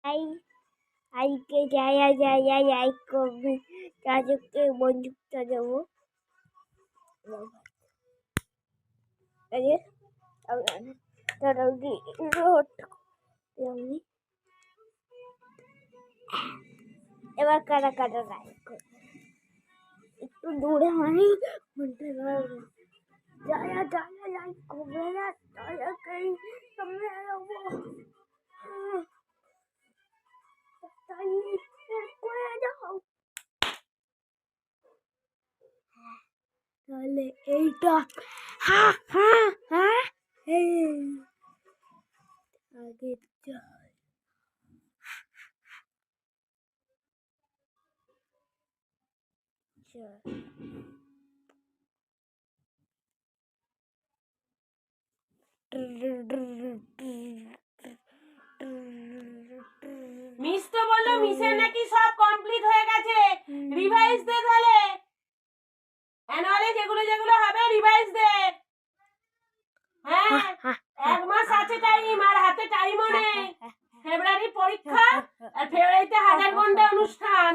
I আইকে যাই করবি তাদেরকে বন্ধুত্ব দেবো এবার কাটা কাটা লাইক করবে একটু দূরে মানে যারা যারা লাইক করবে না তাদেরকেই সামনে যাবো তাই করে দাও তাহলে এইটা হা হা হ্যাঁ আগে মিস তো বললো মিসের নাকি সব কমপ্লিট হয়ে গেছে রিভাইজ দে তাহলে অ্যানুয়ালে যেগুলো যেগুলো হবে রিভাইজ দে হ্যাঁ 1 মাস আছে টাইম আর হাতে টাইমও নেই ফেব্রুয়ারি পরীক্ষা আর ফেব্রুয়ারিতে 1000 ঘন্টা অনুষ্ঠান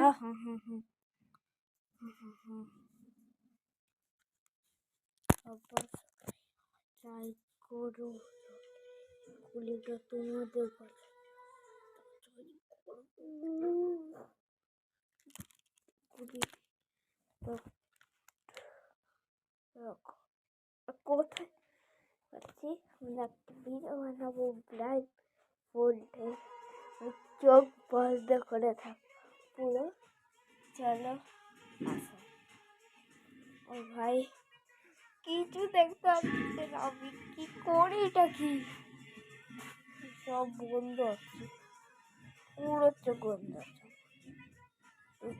ট্রাই করো গুলিটা তোমাদের কোথায় পাচ্ছি আমরা একটা ভিডিও বানাবো ব্লাইন্ড ফোল্ডে চোখ বন্ধ করে থাক পুরো চলো আসো ও ভাই কিছু দেখতে পাচ্ছি না আমি কি করি এটা কি সব বন্ধ আছে পুরো চোখ বন্ধ আছে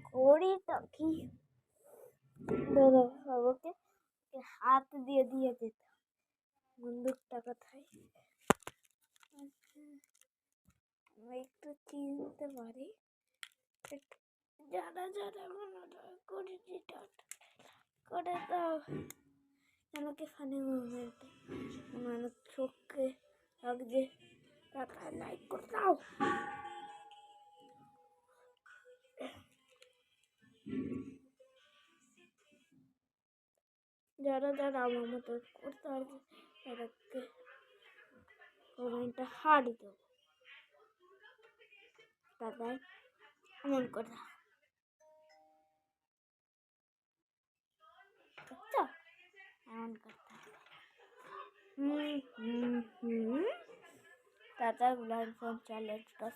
করিটা কি দাদা আমাকে হাত দিয়ে দিয়ে যেত বন্দুকটা কোথায় আমি একটু চিনতে পারি যারা যারা মনে করে করে দাও আমাকে ফানি মুভমেন্টে আমার চোখকে লাগছে টাকা লাইক করে দাও যারা যারা আমার মতো করতে পারবে তাদেরকে কমেন্টটা হার দেবো দাদা এমন করে এমন করতে দাদা ব্লাইন্ড ফোন চ্যালেঞ্জটা